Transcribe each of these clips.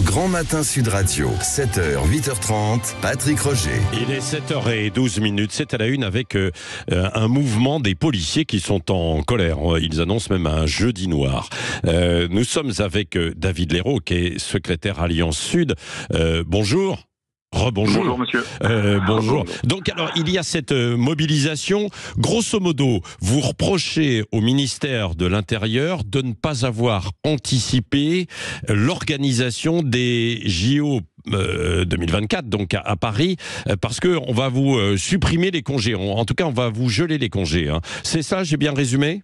Grand Matin Sud Radio, 7h, 8h30, Patrick Roger. Il est 7h12, c'est à la une avec un mouvement des policiers qui sont en colère. Ils annoncent même un jeudi noir. Nous sommes avec David Leroux, qui est secrétaire Alliance Sud. Bonjour. Rebonjour. Bonjour monsieur. Bonjour. Donc alors, il y a cette mobilisation. Grosso modo, vous reprochez au ministère de l'Intérieur de ne pas avoir anticipé l'organisation des JO 2024, donc à Paris, parce qu'on va vous supprimer les congés. En tout cas, on va vous geler les congés. C'est ça, j'ai bien résumé ?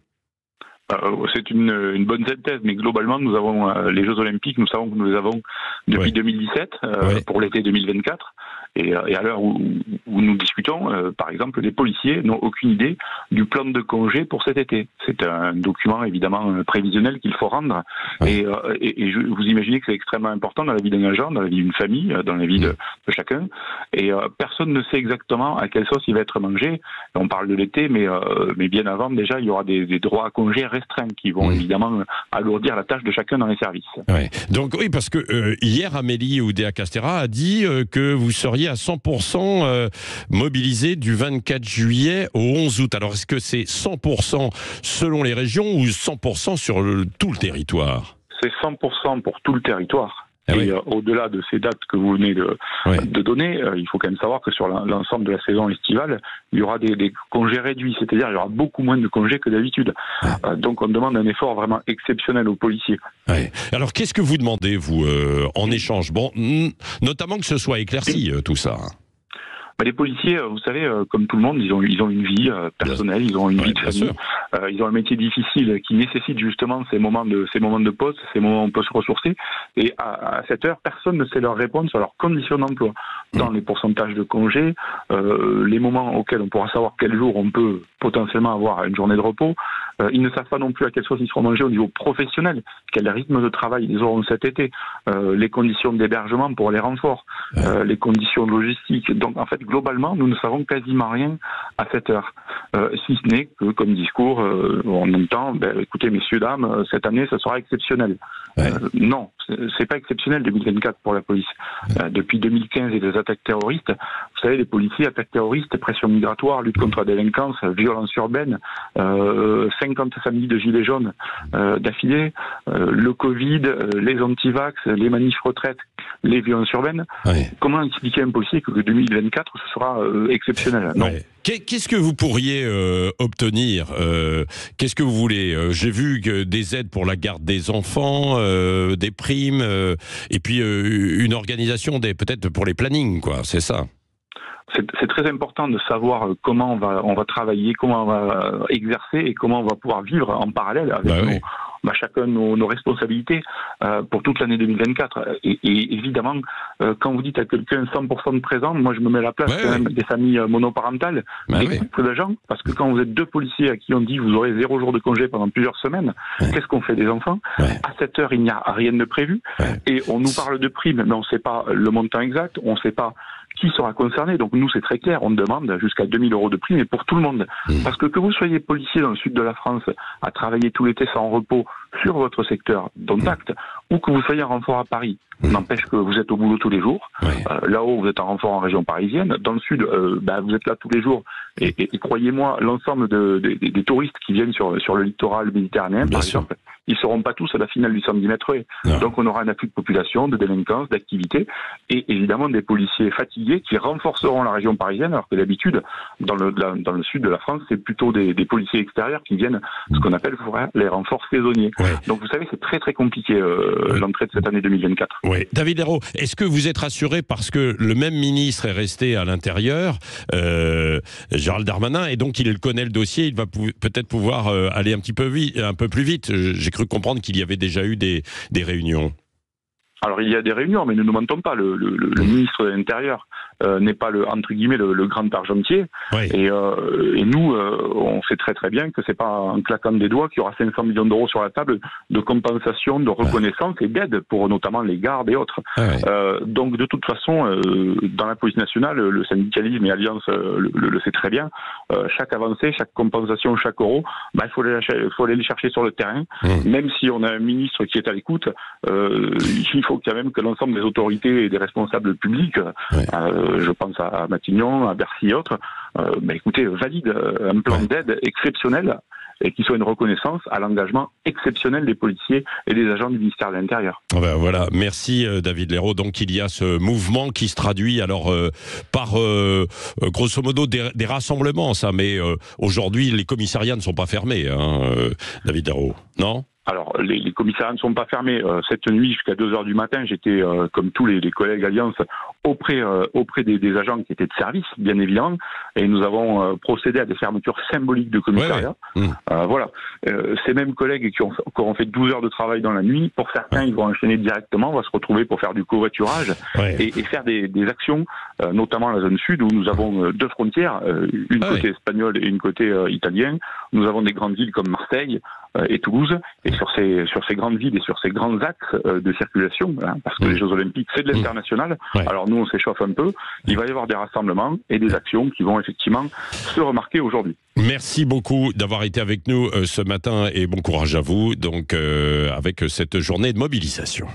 C'est une bonne synthèse, mais globalement, nous avons les Jeux Olympiques, nous savons que nous les avons depuis 2017 pour l'été 2024. Et à l'heure où nous discutons, par exemple, les policiers n'ont aucune idée du plan de congé pour cet été. C'est un document évidemment prévisionnel qu'il faut rendre. Et vous imaginez que c'est extrêmement important dans la vie d'un agent, dans la vie d'une famille, dans la vie de chacun. Et personne ne sait exactement à quelle sauce il va être mangé. On parle de l'été, mais bien avant, déjà, il y aura des droits à congé restreints qui vont évidemment alourdir la tâche de chacun dans les services. Ouais. Donc oui, parce que hier, Amélie Oudéa-Castéra a dit que vous seriez à 100% mobilisé du 24 juillet au 11 août. Alors, est-ce que c'est 100% selon les régions ou 100% sur tout le territoire ? C'est 100% pour tout le territoire. Ah oui. Et au-delà de ces dates que vous venez de donner, il faut quand même savoir que sur l'ensemble de la saison estivale, il y aura des congés réduits, c'est-à-dire il y aura beaucoup moins de congés que d'habitude. Donc on demande un effort vraiment exceptionnel aux policiers. Ouais. Alors qu'est-ce que vous demandez, vous, en échange ? Bon, notamment que ce soit éclairci, tout ça. Les policiers, vous savez, comme tout le monde, ils ont une vie personnelle, ils ont une vie de famille, ils ont un métier difficile qui nécessite justement ces moments de pause, ces moments où on peut se ressourcer. Et à cette heure, personne ne sait leur répondre sur leurs conditions d'emploi, dans les pourcentages de congés, les moments auxquels on pourra savoir quel jour on peut potentiellement avoir une journée de repos. Ils ne savent pas non plus à quelle sauce ils seront mangés au niveau professionnel, quel rythme de travail ils auront cet été, les conditions d'hébergement pour les renforts, les conditions logistiques. Donc en fait, globalement, nous ne savons quasiment rien à cette heure. Si ce n'est que, comme discours, on entend, écoutez, messieurs, dames, cette année, ça sera exceptionnel. Non, c'est pas exceptionnel 2024 pour la police. Depuis 2015 et les attaques terroristes, vous savez, les policiers, attaques terroristes, pression migratoire, lutte contre la délinquance, violence urbaine, 50 samedis de gilets jaunes d'affilée, le Covid, les antivax, les manifs retraites, les violences urbaines. Comment expliquer à un policier que 2024 ce sera exceptionnel? Non. Qu'est-ce que vous pourriez obtenir? Qu'est-ce que vous voulez? J'ai vu que des aides pour la garde des enfants, des primes, et puis une organisation peut-être pour les plannings, quoi. C'est ça. C'est très important de savoir comment on va travailler, comment on va exercer et comment on va pouvoir vivre en parallèle avec chacun nos responsabilités pour toute l'année 2024. Et évidemment, quand vous dites à quelqu'un 100% de présent, moi je me mets à la place des familles monoparentales, des couples d'agents, parce que quand vous êtes deux policiers à qui on dit vous aurez 0 jour de congé pendant plusieurs semaines, qu'est-ce qu'on fait des enfants? À cette heure, il n'y a rien de prévu. Et on nous parle de primes, mais on ne sait pas le montant exact, on ne sait pas qui sera concerné. Donc nous, c'est très clair, on demande jusqu'à 2000 € de prime, et pour tout le monde. Parce que vous soyez policier dans le sud de la France, à travailler tout l'été sans repos sur votre secteur contact, ou que vous soyez en renfort à Paris, n'empêche que vous êtes au boulot tous les jours. Là-haut, vous êtes en renfort en région parisienne. Dans le sud, vous êtes là tous les jours. Et croyez-moi, l'ensemble des touristes qui viennent sur le littoral méditerranéen, par exemple, ils ne seront pas tous à la finale du 110 mètres haies. Donc on aura un afflux de population, de délinquance, d'activité, et évidemment des policiers fatigués qui renforceront la région parisienne, alors que d'habitude, dans le sud de la France, c'est plutôt des policiers extérieurs qui viennent, ce qu'on appelle les renforts saisonniers. Donc vous savez, c'est très très compliqué l'entrée de cette année 2024. David Leroux, est-ce que vous êtes rassuré parce que le même ministre est resté à l'intérieur, Gérald Darmanin, et donc il connaît le dossier, il va peut-être pouvoir aller un peu plus vite. J'ai cru comprendre qu'il y avait déjà eu des réunions. Alors il y a des réunions, mais ne nous mentons pas, le ministre de l'Intérieur n'est pas entre guillemets le grand argentier. Oui. Et nous, on sait très très bien que c'est pas en claquant des doigts qu'il y aura 500 millions d'euros sur la table de compensation, de reconnaissance et d'aide pour notamment les gardes et autres. Donc de toute façon, dans la police nationale, le syndicalisme et Alliance le sait très bien. Chaque avancée, chaque compensation, chaque euro, il faut aller les chercher sur le terrain. Même si on a un ministre qui est à l'écoute, il faut quand même que l'ensemble des autorités et des responsables publics, je pense à Matignon, à Bercy et autres, écoutez, valident un plan d'aide exceptionnel et qui soit une reconnaissance à l'engagement exceptionnel des policiers et des agents du ministère de l'Intérieur. Voilà, merci David Leroux. Donc il y a ce mouvement qui se traduit alors par grosso modo des rassemblements, ça, mais aujourd'hui les commissariats ne sont pas fermés, David Leroux, non ? Alors, les commissariats ne sont pas fermés. Cette nuit, jusqu'à 2h du matin, j'étais, comme tous les collègues Alliance, auprès des agents qui étaient de service, bien évidemment, et nous avons procédé à des fermetures symboliques de commissariats. Voilà. Ces mêmes collègues qui auront fait 12 heures de travail dans la nuit, pour certains, ils vont enchaîner directement, on va se retrouver pour faire du covoiturage et faire des actions, notamment la zone sud, où nous avons deux frontières, une côté espagnole et une côté italienne. Nous avons des grandes villes comme Marseille et Toulouse, et sur ces grandes villes et sur ces grands axes de circulation, parce que les Jeux Olympiques c'est de l'international, alors nous on s'échauffe un peu, il va y avoir des rassemblements et des actions qui vont effectivement se remarquer aujourd'hui. Merci beaucoup d'avoir été avec nous ce matin et bon courage à vous donc avec cette journée de mobilisation.